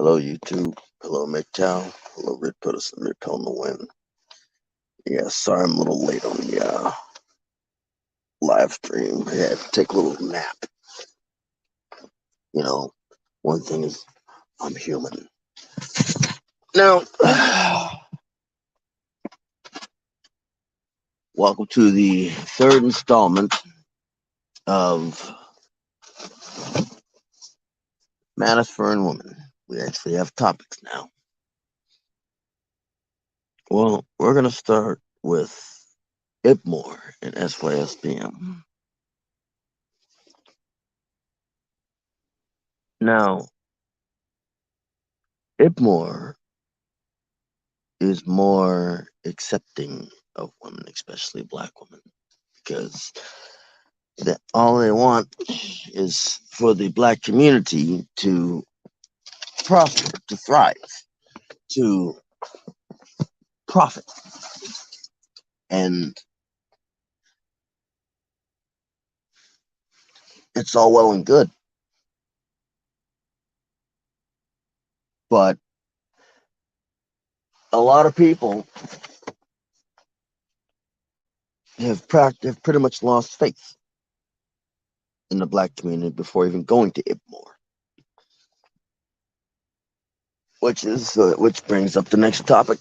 Hello, YouTube. Hello, MGTOW. Hello, Redpill. It's the Redpill in the win. Yeah, sorry I'm a little late on the live stream. I had to take a little nap. You know, one thing is I'm human. Now, welcome to the third installment of Manosphere and Women. We actually have topics now. Well, we're going to start with IBMOR and SYSBM. Now, IBMOR is more accepting of women, especially black women, because all they want is for the black community to prosper, to thrive, to profit. And it's all well and good. But a lot of people have pretty much lost faith in the black community before even going to IBMOR. Which brings up the next topic.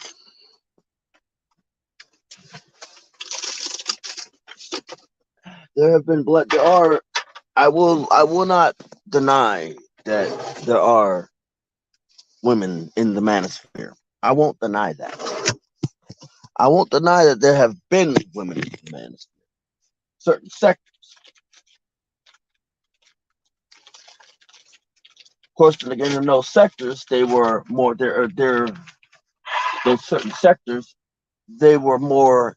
I will not deny that there are women in the Manosphere. I won't deny that. I won't deny that there have been women in the Manosphere. Certain sectors. Of course, again, in those sectors, they were more those certain sectors, they were more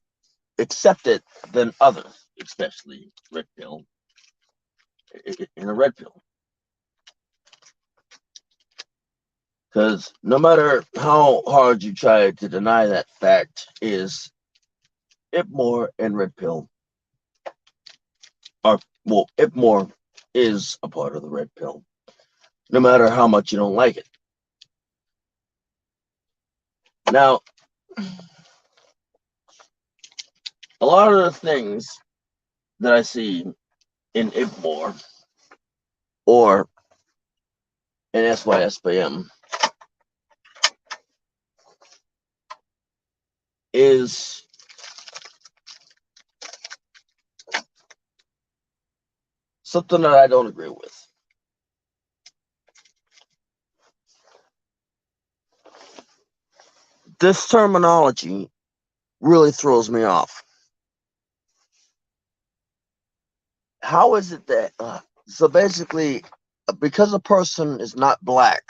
accepted than others, especially Redpill. In a Redpill. Because no matter how hard you try to deny that fact, is IBMOR and Redpill IBMOR is a part of the Redpill, no matter how much you don't like it. Now, a lot of the things that I see in IBMOR or in SYSBM is something that I don't agree with. This terminology really throws me off. How is it that, so basically, because a person is not black,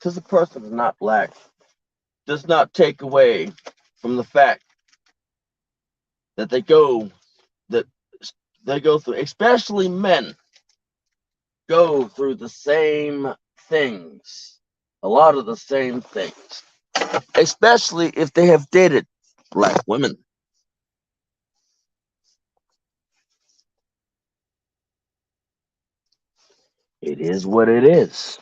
does not take away from the fact that they go through, especially men, go through the same things, a lot of the same things, especially if they have dated black women. It is what it is.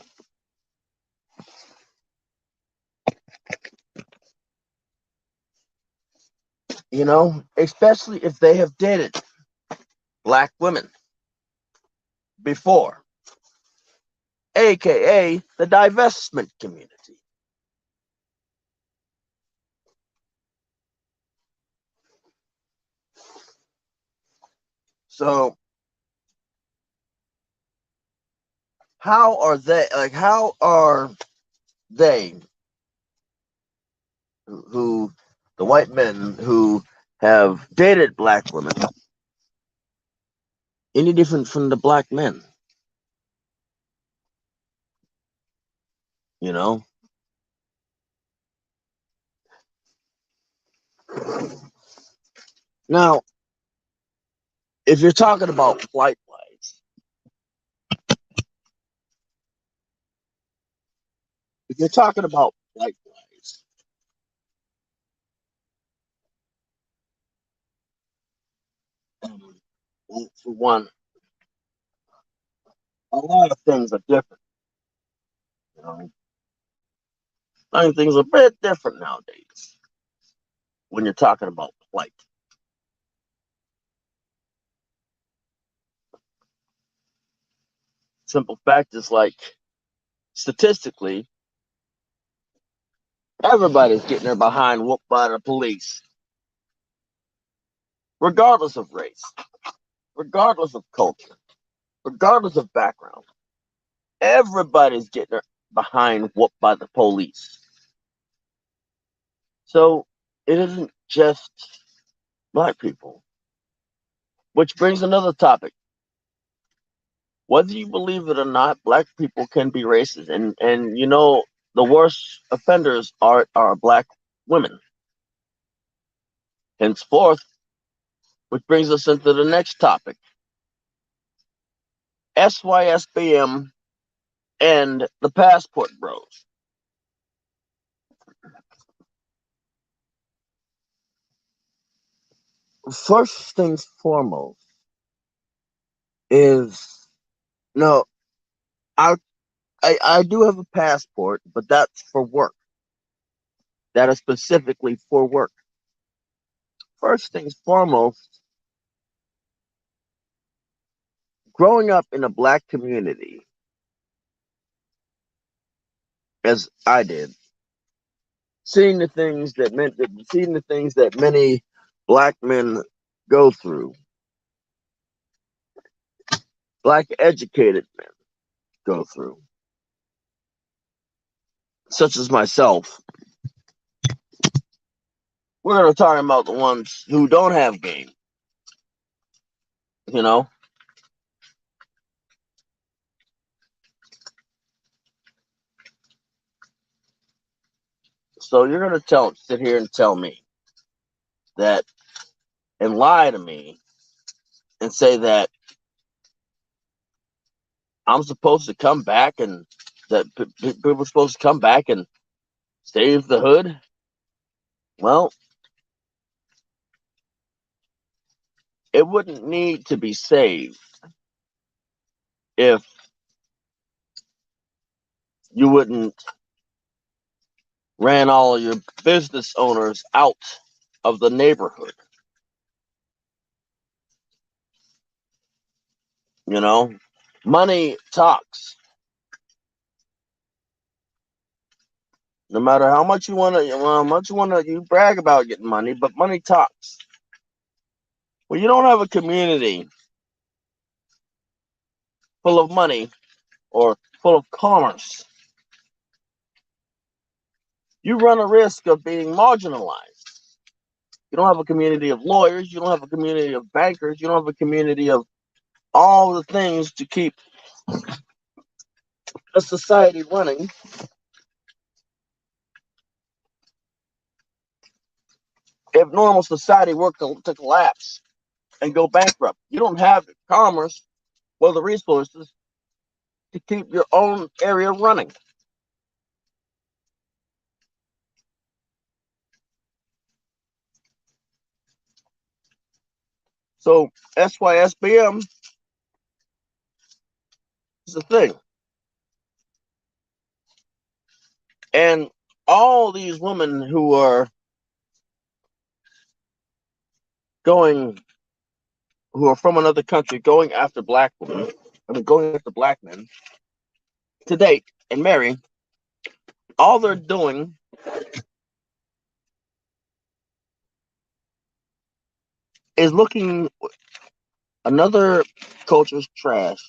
You know, especially if they have dated black women before, aka the divestment community. So how are they who the white men who have dated black women any different from the black men? You know? Now, if you're talking about white wives, if you're talking about white wives, Well, for one, a lot of things are different. You know, I think things are a bit different nowadays when you're talking about plight. Simple fact is like statistically, everybody's getting their behind whooped by the police, regardless of race, regardless of culture, regardless of background. Everybody's getting their behind whooped by the police. So it isn't just black people. Which brings another topic. Whether you believe it or not, black people can be racist. And you know, the worst offenders are black women. Henceforth, which brings us into the next topic. SYSBM and the passport bros. First things foremost is no, I I do have a passport, but that's for work. That is specifically for work. First things foremost, growing up in a black community, as I did, seeing the things that many black men go through, black educated men go through, such as myself. We're going to talk about the ones who don't have game, you know. So you're going to sit here and tell me that, and lie to me and say that I'm supposed to come back and that people are supposed to come back and save the hood. Well, it wouldn't need to be saved if you wouldn't ran all of your business owners out of the neighborhood. You know, money talks. No matter how much you brag about getting money, but money talks. When you don't have a community full of money or full of commerce, you run a risk of being marginalized. You don't have a community of lawyers, you don't have a community of bankers, you don't have a community of all the things to keep a society running. If normal society were to collapse and go bankrupt, you don't have the commerce or the resources to keep your own area running. So SYSBM is the thing. And all these women who are going, who are from another country, going after black women, going after black men to date and marry, all they're doing is looking another culture's trash.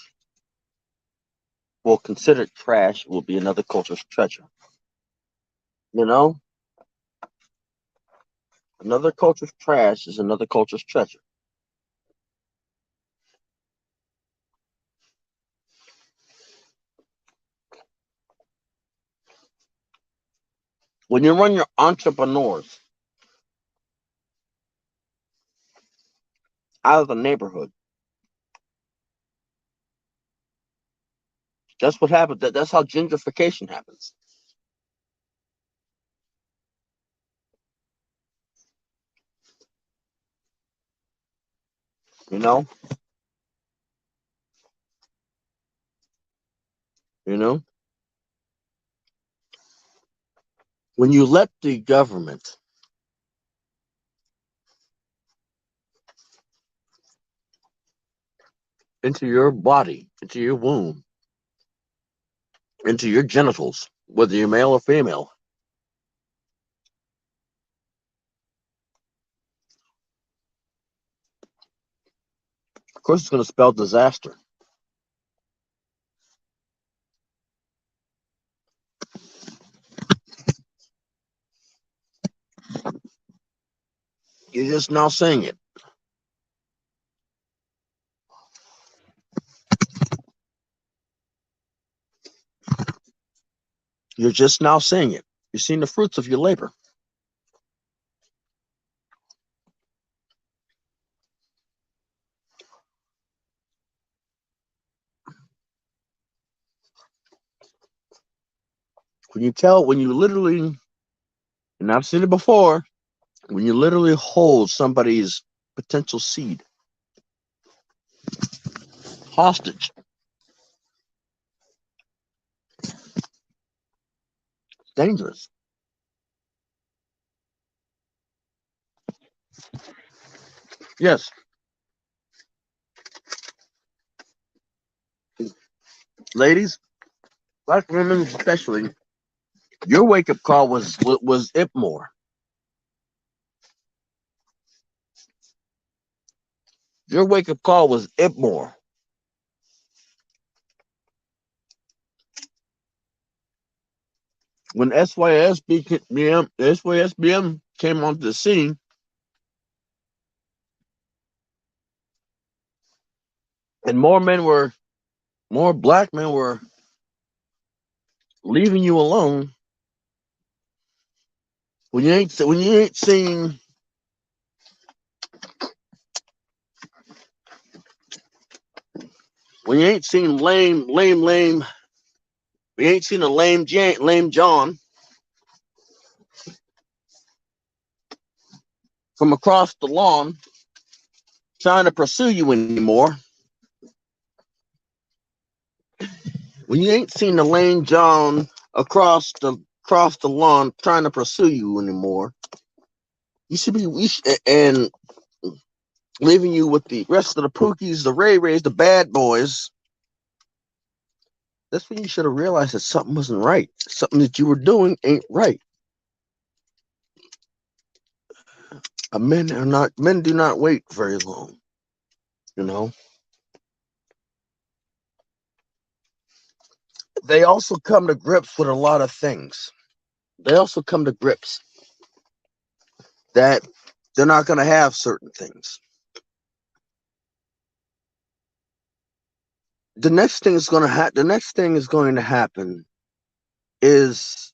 Well, considered trash will be another culture's treasure. You know, another culture's trash is another culture's treasure. When you run your entrepreneurs out of the neighborhood, that's what happens. That's how gentrification happens. You know, You know, when you let the government into your body, into your womb, into your genitals, whether you're male or female, of course it's going to spell disaster. You're just now saying it. You're just now seeing it. You're seeing the fruits of your labor. When you literally, and I've seen it before, when you literally hold somebody's potential seed hostage, it's dangerous. Yes, ladies, black women especially, your wake up call was IBMOR. Your wake up call was IBMOR. When SYSBM came onto the scene, and more black men were leaving you alone. When you ain't seen when you ain't seen lame, we ain't seen a lame John from across the lawn trying to pursue you anymore. When you ain't seen the lame John across the lawn trying to pursue you anymore, you should be and leaving you with the rest of the Pookies, the Ray Rays, the bad boys. That's when you should have realized that something wasn't right. Something that you were doing ain't right. Men do not wait very long, you know. They also come to grips with a lot of things. They also come to grips that they're not going to have certain things. The next thing is going to happen is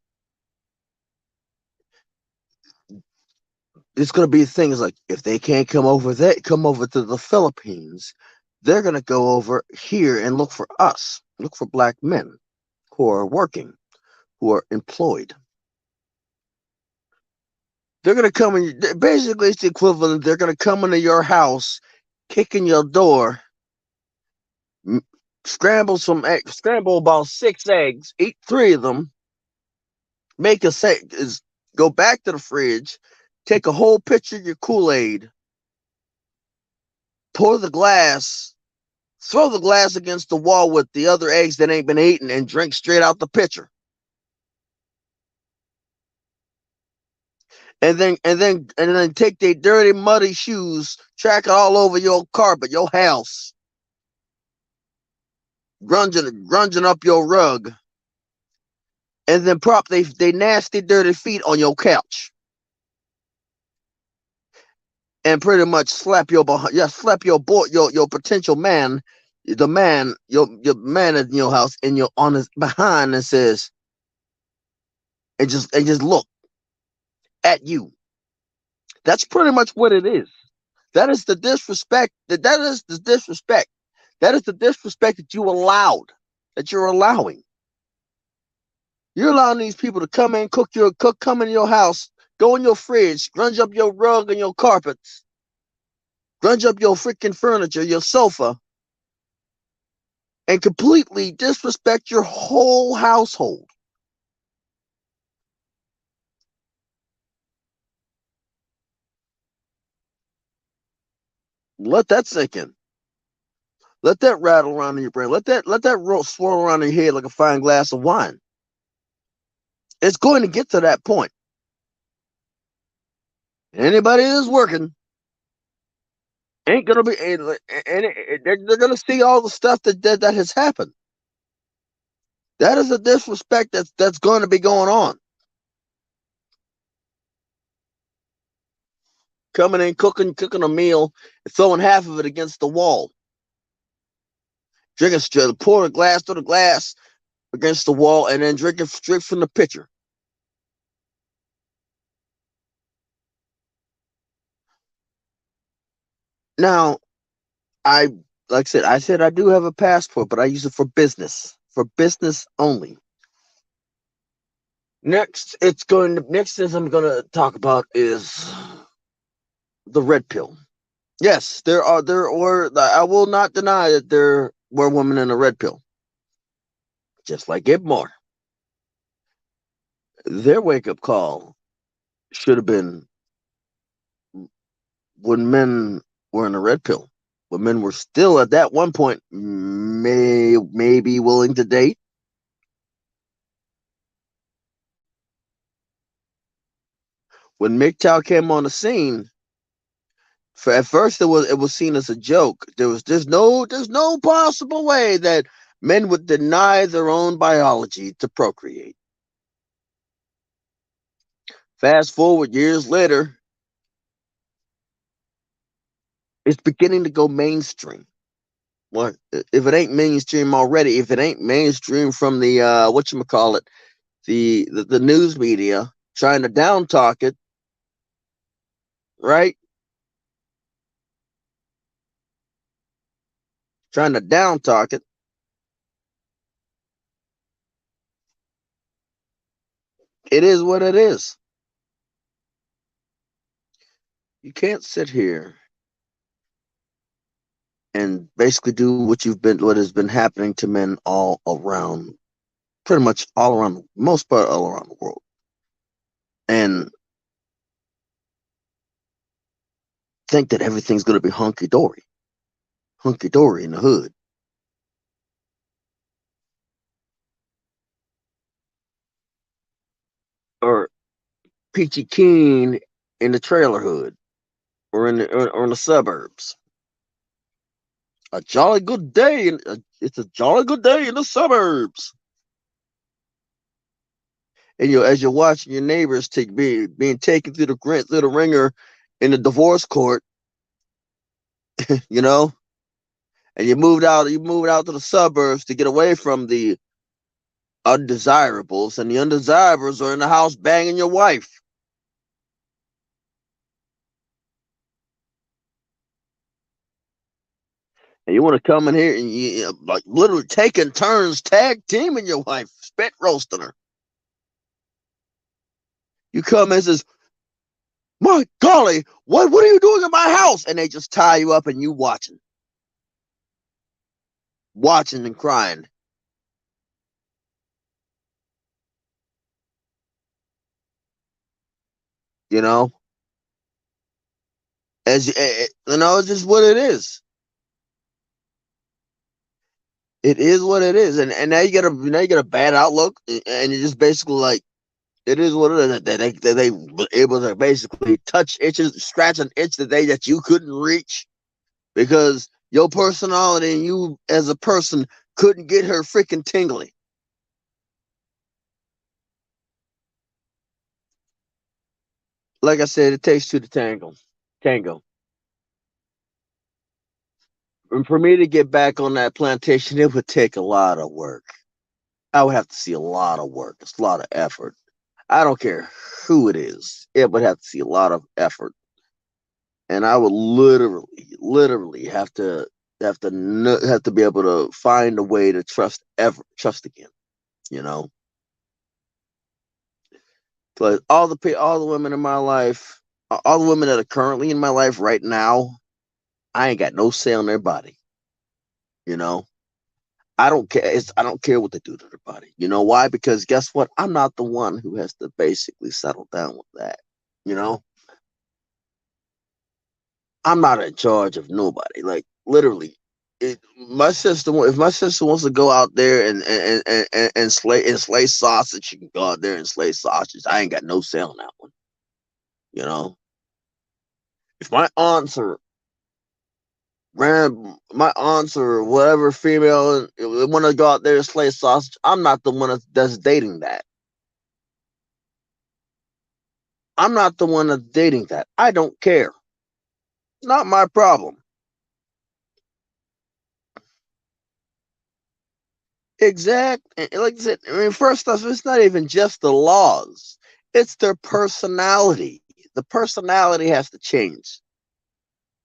it's going to be things like if they can't come over to the Philippines, they're going to go over here and look for us, look for black men who are working, who are employed. They're going to come in. Basically, it's the equivalent. They're going to come into your house, kick in your door, scramble about 6 eggs, eat 3 of them, go back to the fridge, take a whole pitcher of your Kool-Aid, pour the glass, throw the glass against the wall with the other eggs that ain't been eaten, and drink straight out the pitcher. And then take their dirty, muddy shoes, track it all over your carpet, your house, grunging up your rug, and then prop they nasty, dirty feet on your couch, and pretty much slap your potential man, your man in your house on his behind and says, and just look at you. That's pretty much what it is. That is the disrespect. That is the disrespect. That is the disrespect that you're allowing. You're allowing these people to come in, come in your house, go in your fridge, grunge up your rug and your carpets, grunge up your freaking furniture, your sofa, and completely disrespect your whole household. Let that sink in. Let that rattle around in your brain. Let that swirl around in your head like a fine glass of wine. It's going to get to that point. Anybody that's working ain't gonna be, they're gonna see all the stuff that has happened. That is a disrespect that's going to be going on. Coming in, cooking a meal, and throwing half of it against the wall. Drinking straight, pour a glass through the glass against the wall, and then drinking straight from the pitcher. Now, I I said I do have a passport, but I use it for business only. Next thing I'm gonna talk about is the red pill. Yes, there were. I will not deny that there were women in the red pill, just like IBMOR. Their wake up call should have been when men were in the red pill. When men were still at that one point maybe willing to date. When MGTOW came on the scene, at first it was seen as a joke. There's no possible way that men would deny their own biology to procreate. Fast forward years later, it's beginning to go mainstream. What if it ain't mainstream already? If it ain't mainstream from the whatchamacallit, the news media trying to down talk it, right? Trying to down talk it. It is what it is. You can't sit here and basically do what has been happening to men all around, pretty much all around, most part all around the world, and think that everything's going to be hunky dory in the hood. Or peachy keen in the trailer hood, or in the suburbs. A jolly good day, it's a jolly good day in the suburbs. And as you're watching your neighbors being taken through the ringer in the divorce court, you know, and you moved out to the suburbs to get away from the undesirables, and the undesirables are in the house banging your wife. And you want to come in here and like literally taking turns tag teaming your wife, spit roasting her. You come in and says, "My golly, what are you doing in my house?" And they just tie you up and you watching and crying. You know, it's just what it is. It is what it is, and now you get a bad outlook, and you're just basically like, it is what it is. They were able to basically touch itches, scratch an itch that you couldn't reach because your personality and you as a person couldn't get her freaking tingly. Like I said, it takes two to tango. Tango. And for me to get back on that plantation, it would take a lot of work. I would have to see a lot of work. It's a lot of effort. I don't care who it is. It would have to see a lot of effort, and I would literally have to be able to find a way to trust again. You know, but all the women in my life, all the women that are currently in my life right now, I ain't got no say on their body. You know, I don't care. I don't care what they do to their body. You know why? Because guess what? I'm not the one who has to basically settle down with that. You know, I'm not in charge of nobody. Like literally, my sister. If my sister wants to go out there and slay sausage, she can go out there and slay sausage. I ain't got no say on that one. You know, if my aunts or whatever female want to go out there and slay sausage, I'm not the one that's dating that. I'm not the one that's dating that. I don't care. It's not my problem. Exact. Like I said, I mean, first off, it's not even just the laws. It's their personality. The personality has to change.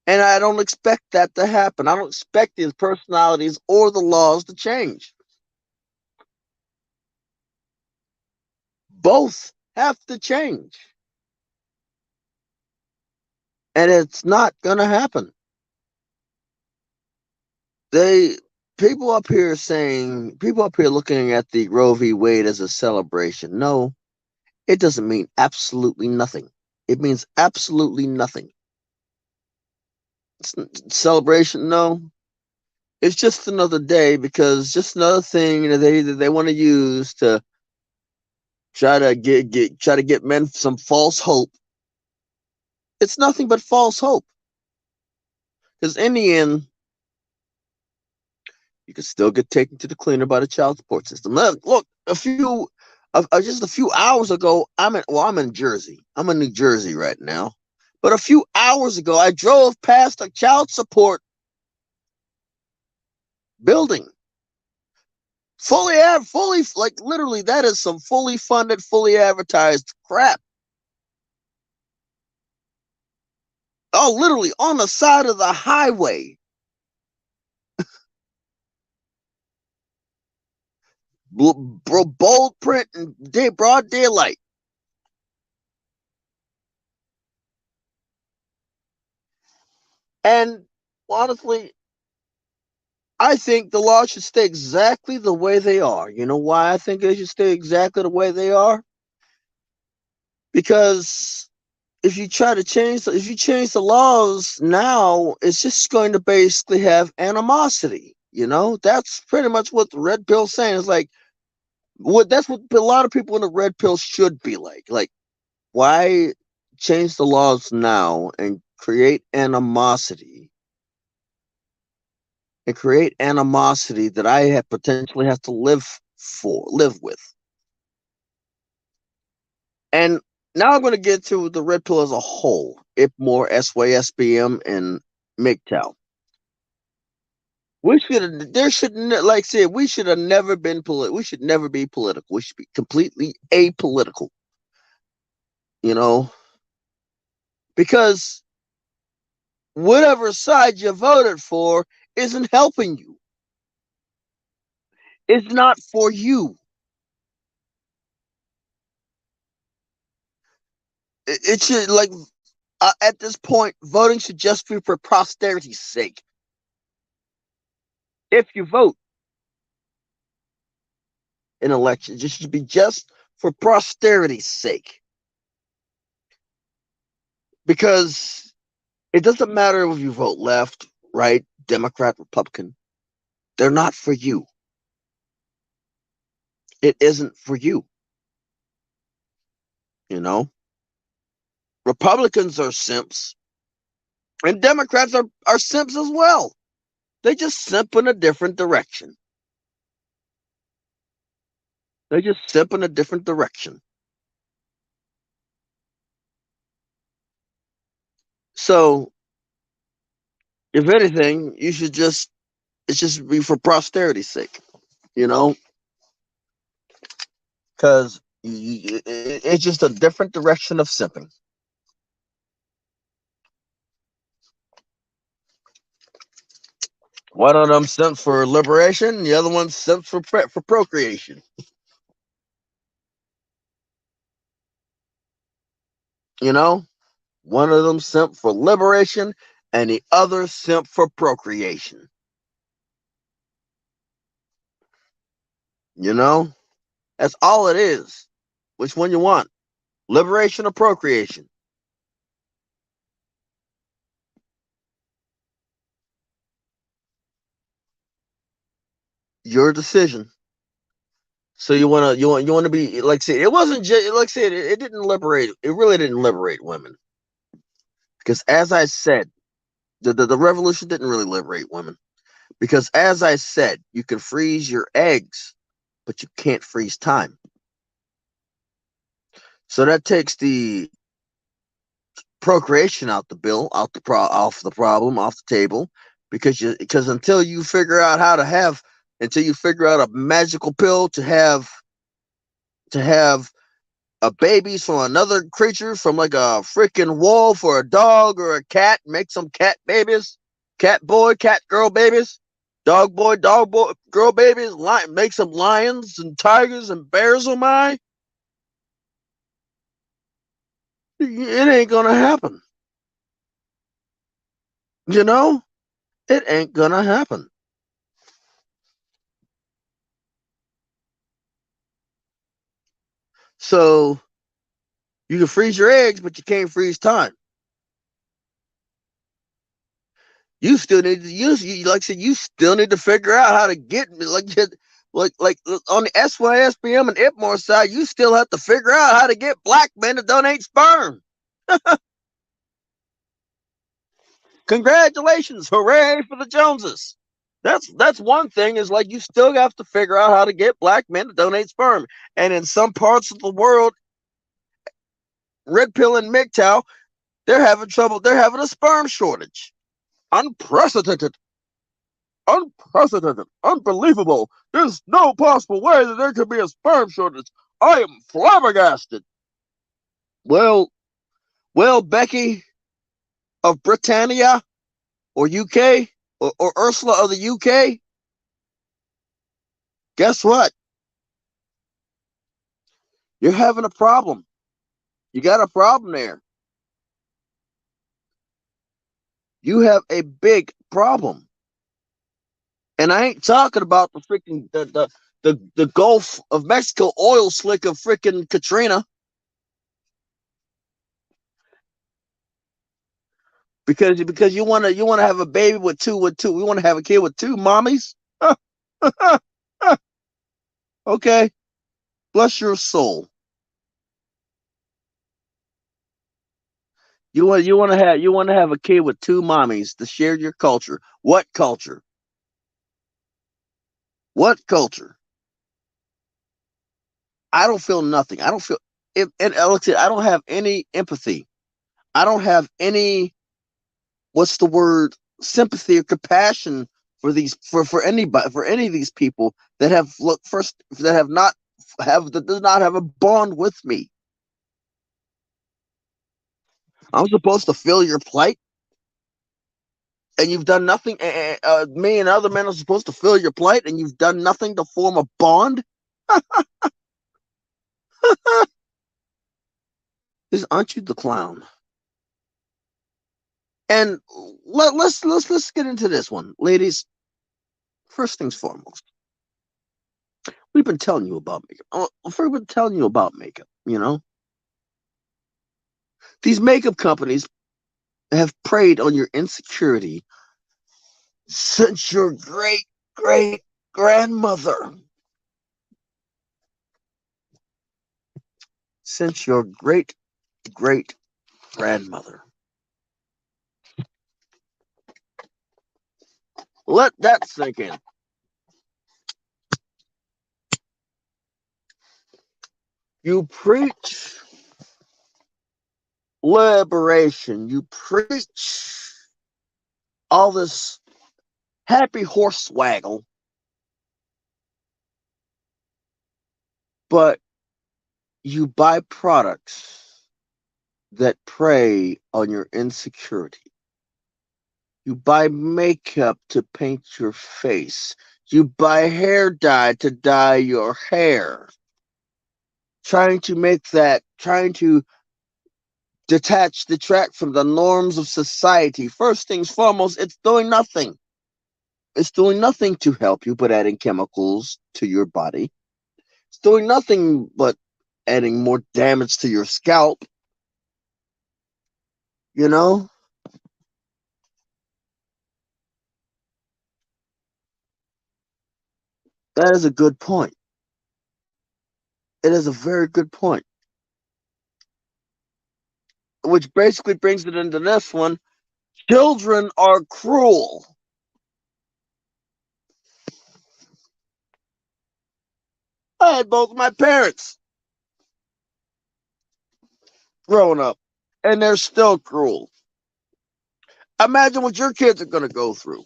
And I don't expect that to happen. I don't expect these personalities or the laws to change. Both have to change. And it's not going to happen. They people up here looking at the Roe v. Wade as a celebration. No, it doesn't mean absolutely nothing. It means absolutely nothing. Celebration, no. It's just another day because just another thing that they want to use to try to get men some false hope. It's nothing but false hope. Because in the end, you can still get taken to the cleaner by the child support system. Look, just a few hours ago, I'm in Jersey. I'm in New Jersey right now. But a few hours ago, I drove past a child support building. Fully, like literally, that is some fully funded, fully advertised crap. Oh, literally on the side of the highway. Bold print and broad daylight. And honestly, I think the laws should stay exactly the way they are. You know why I think they should stay exactly the way they are? Because if you change the laws now, it's just going to basically have animosity. You know, that's pretty much what the red pill saying is like. That's what a lot of people in the red pill should be like. Like, why change the laws now and create animosity that I have potentially have to live with. And now I'm going to get to the red pill as a whole. IBMOR, SYSBM, and MGTOW. Like I said, we should have never been political. We should never be political. We should be completely apolitical. You know, because whatever side you voted for isn't helping you. It's not for you. It should like at this point, voting should just be for posterity's sake. If you vote in elections, it should be just for posterity's sake. Because it doesn't matter if you vote left, right, Democrat, Republican. They're not for you. It isn't for you. You know? Republicans are simps. And Democrats are simps as well. They just simp in a different direction. They just simp in a different direction. So, if anything, it's just be for posterity's sake, you know? Because it's just a different direction of simping. One of them simps for liberation, the other one simps for procreation. You know? One of them simp for liberation, and the other simp for procreation. You know? That's all it is. Which one you want? Liberation or procreation? Your decision. So you wanna be like say it wasn't just like say it didn't liberate it really didn't liberate women. Because as I said, the revolution didn't really liberate women. Because as I said, you can freeze your eggs, but you can't freeze time. So that takes the procreation out the bill, off the problem, off the table, because until you figure out a magical pill to have a babies from another creature, from like a freaking wolf or a dog or a cat, make some cat babies, cat boy, cat girl babies, dog boy, girl babies, make some lions and tigers and bears. Oh my, it ain't gonna happen. You know, it ain't gonna happen. So you can freeze your eggs, but you can't freeze time. You still need to use like I said, you still need to figure out how to get like on the SYSBM and IBMOR side, you still have to figure out how to get black men to donate sperm. Congratulations, hooray for the Joneses. That's one thing is like you still have to figure out how to get black men to donate sperm. And in some parts of the world, Redpill and MGTOW, they're having trouble. They're having a sperm shortage. Unprecedented. Unprecedented, unbelievable. There's no possible way that there could be a sperm shortage. I am flabbergasted. Well, well, Becky of Britannia or UK or Ursula of the UK, guess what? You're having a problem. You got a problem there. You have a big problem. And I ain't talking about the freaking the Gulf of Mexico oil slick of freaking Katrina. Because you wanna have a baby with two. We want to have a kid with two mommies. Okay, bless your soul. You want to have a kid with two mommies to share your culture. What culture? What culture? I don't feel nothing. I don't feel and Alex, I don't have any empathy. I don't have any, what's the word, sympathy or compassion for these for anybody, for any of these people that have look first that have not have that does not have a bond with me. I'm supposed to feel your plight, and you've done nothing. Me and other men are supposed to feel your plight, and you've done nothing to form a bond. Aren't you the clown? And let's get into this one, ladies. First things foremost, we've been telling you about makeup. We've been telling you about makeup. These makeup companies have preyed on your insecurity since your great great grandmother. Since your great great grandmother. Let that sink in. You preach liberation. You preach all this happy horse waggle, but you buy products that prey on your insecurity. You buy makeup to paint your face. You buy hair dye to dye your hair. Trying to detract from the norms of society. First things foremost, it's doing nothing. It's doing nothing to help you but adding chemicals to your body. doing nothing but adding more damage to your scalp. You know, that is a good point. It is a very good point. Which basically brings it into this one. Children are cruel. I had both my parents growing up, and they're still cruel. Imagine what your kids are going to go through.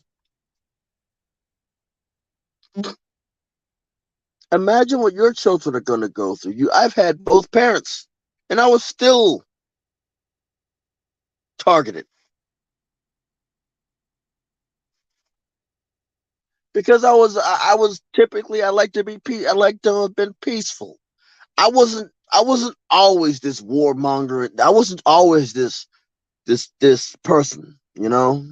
Imagine what your children are going to go through. I've had both parents, and I was still targeted because I was typically I like to be I like to have been peaceful. I wasn't always this warmonger. I wasn't always this person, you know.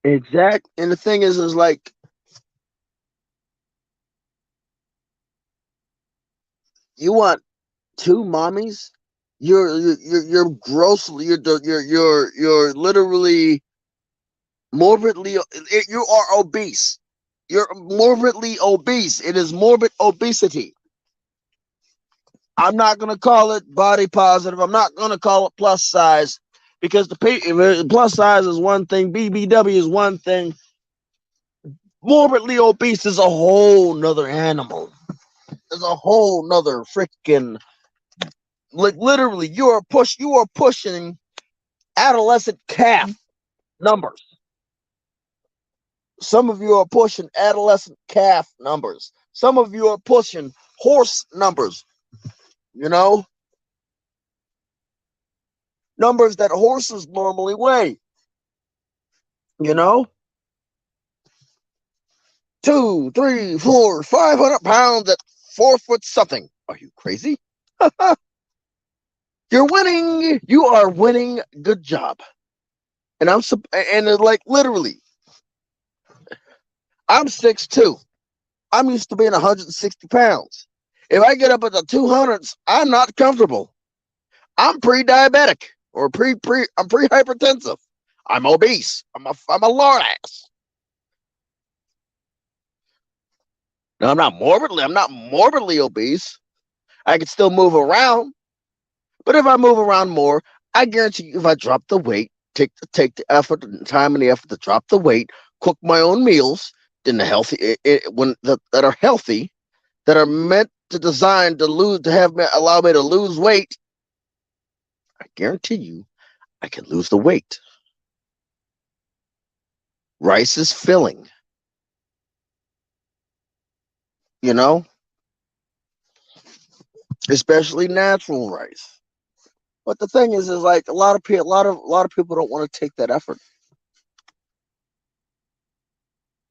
Exact. And the thing is like you want two mommies. You're grossly you're literally morbidly you are obese. You're morbidly obese. It is morbid obesity. I'm not gonna call it body positive. I'm not gonna call it plus size because the plus size is one thing, BBW is one thing. Morbidly obese is a whole nother animal. It's a whole nother freaking like literally you are pushing adolescent calf numbers. Some of you are pushing adolescent calf numbers. Some of you are pushing horse numbers, you know, numbers that horses normally weigh, you know, 500 pounds at 4 foot something. Are you crazy? You're winning. You are winning. Good job. And and it's like literally, I'm 6'2". I'm used to being 160 pounds. If I get up at the 200s, I'm not comfortable. I'm pre-diabetic or I'm pre-hypertensive. I'm obese. I'm a lard ass. Now I'm not morbidly obese. I can still move around, but if I move around more, I guarantee you if I drop the weight, take the effort, the time and the effort to drop the weight, cook my own meals, then the healthy that are healthy, that are meant to design to lose to have me allow me to lose weight, I guarantee you I can lose the weight. Rice is filling, you know, especially natural rice. But the thing is like a lot of people don't want to take that effort.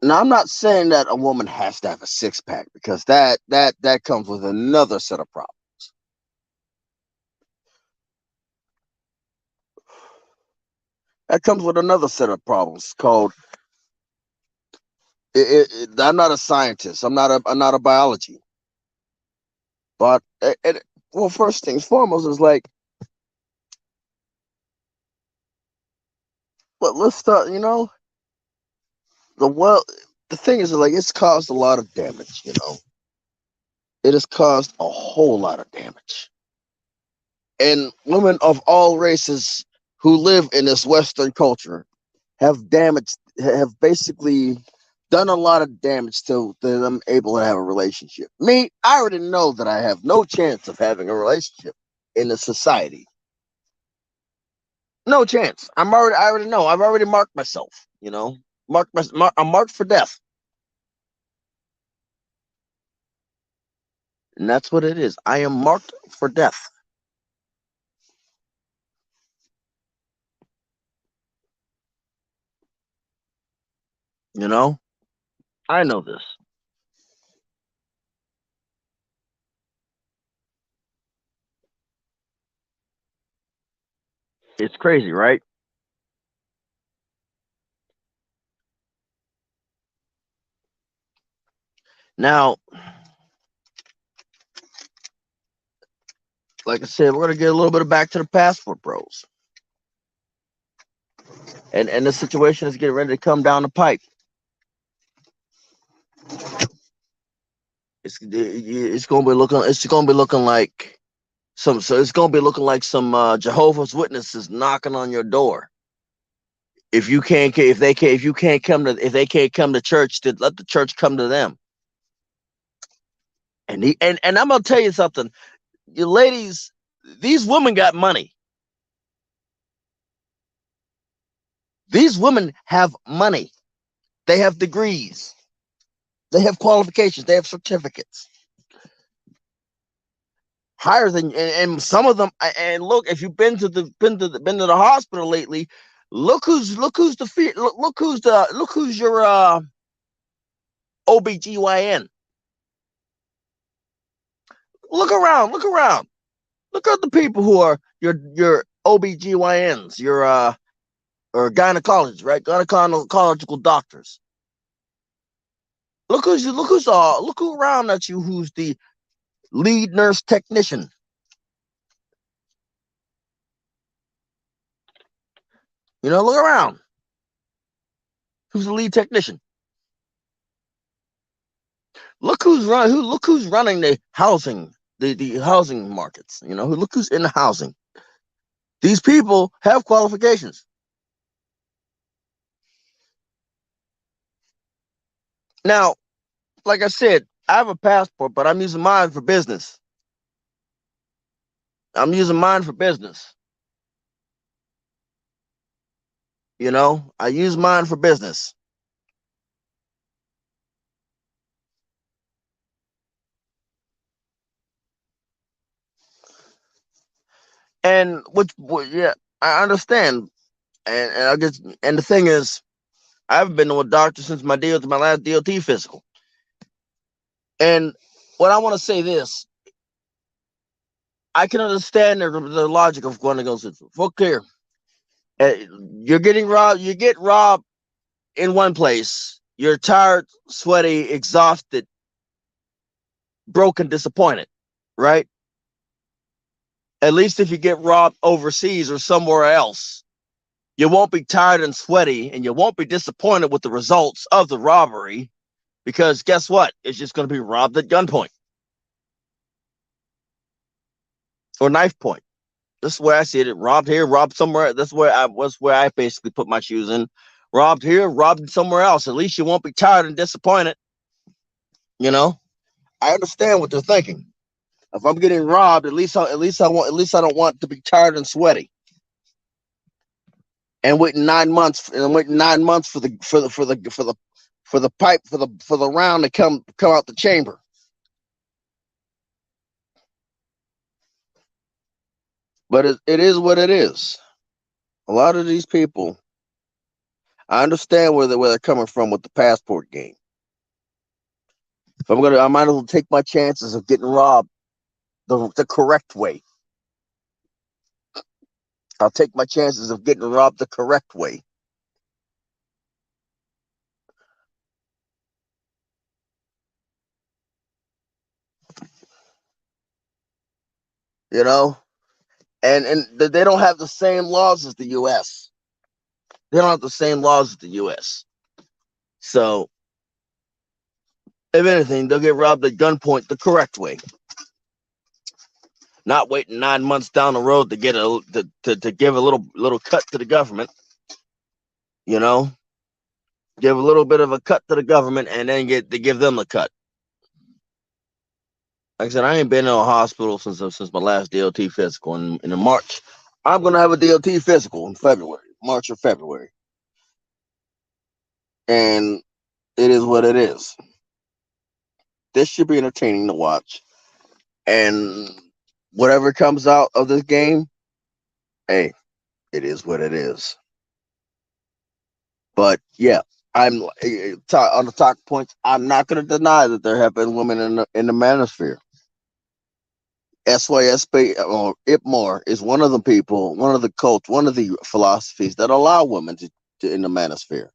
Now I'm not saying that a woman has to have a six pack because that comes with another set of problems. That comes with another set of problems called. I'm not a scientist. I'm not a biology. But well, first things foremost is like let's start. You know, the well, the thing is like it's caused a lot of damage. You know, it has caused a whole lot of damage. And women of all races who live in this Western culture have basically done a lot of damage to them able to have a relationship. Me, I already know that I have no chance of having a relationship in the society. No chance. I already know. I've already marked myself, you know. I'm marked for death. And that's what it is. I am marked for death, you know? I know this. It's crazy, right? Now, like I said, we're gonna get a little bit back to the passport bros, and the situation is getting ready to come down the pipe. It's gonna be looking like some Jehovah's Witnesses knocking on your door. If you can't come to church, then let the church come to them. And I'm gonna tell you something, you ladies, these women got money. These women have money. They have degrees. They have qualifications. They have certificates. Higher than, and some of them. And look, if you've been to the hospital lately, look who's your OBGYN. Look around. Look at the people who are your OBGYNs, your or gynecologists, right? Gynecological doctors. Look who around at you, who's the lead nurse technician. You know, look around. Who's the lead technician? Look who's running the housing, the housing markets. You know, look who's in the housing. These people have qualifications. Now, like I said, I have a passport, but I'm using mine for business. You know, I use mine for business. And yeah, I understand. And I guess, and the thing is, I haven't been to a doctor since my last DOT physical. And what I want to say this, I can understand the logic of going to go sit. Look here, you're getting robbed. You get robbed in one place. You're tired, sweaty, exhausted, broken, disappointed, right? At least if you get robbed overseas or somewhere else, you won't be tired and sweaty, and you won't be disappointed with the results of the robbery, because guess what? It's just going to be robbed at gunpoint or knife point. This is where I see it. Robbed here, robbed somewhere. That's where I basically put my shoes in. Robbed here, robbed somewhere else. At least you won't be tired and disappointed. You know, I understand what they're thinking. If I'm getting robbed, at least I don't want to be tired and sweaty. And waiting 9 months, and I'm waiting 9 months for the round to come out the chamber. But it is what it is. A lot of these people, I understand where they're coming from with the passport game. If I might as well take my chances of getting robbed the correct way. I'll take my chances of getting robbed the correct way. You know, and they don't have the same laws as the U.S. They don't have the same laws as the U.S. So, if anything, they'll get robbed at gunpoint the correct way. Not waiting 9 months down the road to get to give a little cut to the government. You know, give a little bit of a cut to the government and then give them a cut. Like I said, I ain't been in a hospital since my last DOT physical in March. I'm gonna have a DOT physical in February, March or February, and it is what it is. This should be entertaining to watch, and whatever comes out of this game, hey, it is what it is. But yeah, I'm on the talk points. I'm not going to deny that there have been women in the manosphere. SYSBM or IBMOR is one of the people, one of the cults, one of the philosophies that allow women to in the manosphere.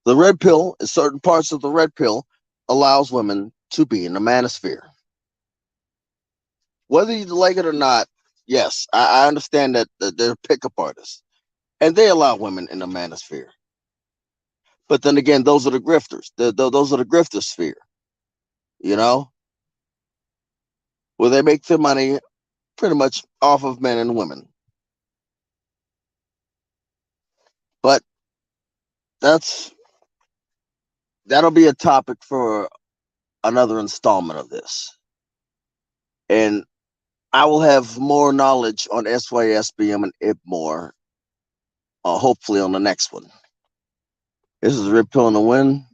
The red pill, certain parts of the red pill allows women to be in the manosphere. Whether you like it or not, yes, I understand that they're pickup artists and they allow women in the manosphere. But then again, those are the grifters. Those are the grifter sphere, you know, where they make their money pretty much off of men and women. But that's that'll be a topic for another installment of this. And I will have more knowledge on SYSBM and IBMOR, hopefully on the next one. This is Redpill in the Wind,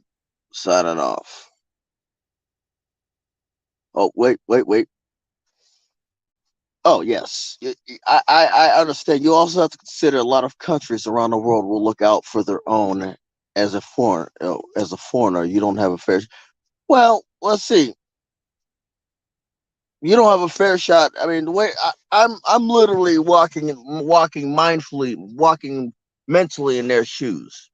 signing off. Oh, wait. Oh, yes. I understand. You also have to consider a lot of countries around the world will look out for their own as a foreign, as a foreigner. You don't have a fair. Well, let's see. You don't have a fair shot. I mean, the way I'm literally walking mindfully, walking mentally in their shoes.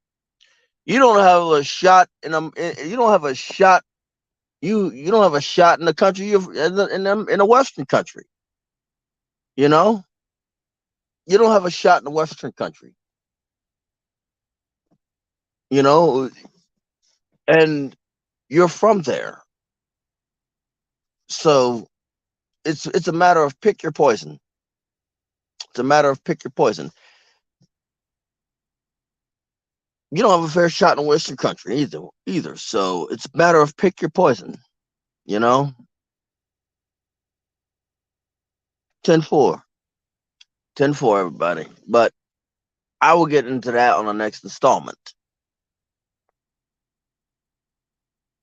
You don't have a shot in them. You don't have a shot. You don't have a shot in the country. You're in a Western country. You know, you don't have a shot in a Western country. You know, and you're from there, so it's a matter of pick your poison. It's a matter of pick your poison. You don't have a fair shot in a Western country either. So it's a matter of pick your poison. You know, 10-4, 10-4, everybody. But I will get into that on the next installment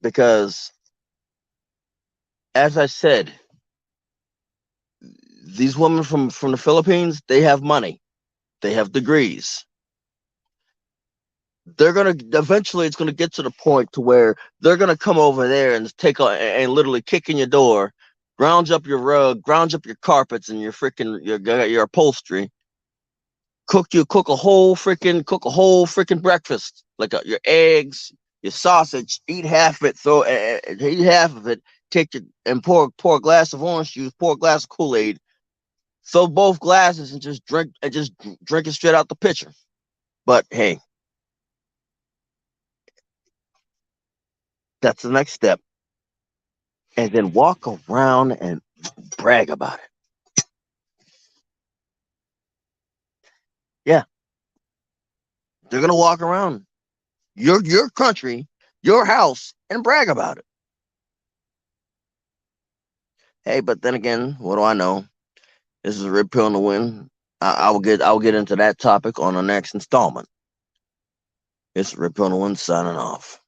because, as I said, these women from the Philippines, they have money, they have degrees. They're gonna eventually. It's gonna get to the point to where they're gonna come over there and and literally kick in your door, ground up your rug, ground up your carpets and your upholstery. Cook a whole freaking breakfast, like your eggs, your sausage. Eat half of it, eat half of it. Take your and pour a glass of orange juice, pour a glass of Kool-Aid, fill both glasses and just drink it straight out the pitcher. But hey, that's the next step. And then walk around and brag about it. Yeah, they're gonna walk around your country, your house, and brag about it. Hey, but then again, what do I know? This is a Red Pill in the Wind. I will get into that topic on the next installment. It's Red Pill in the Wind signing off.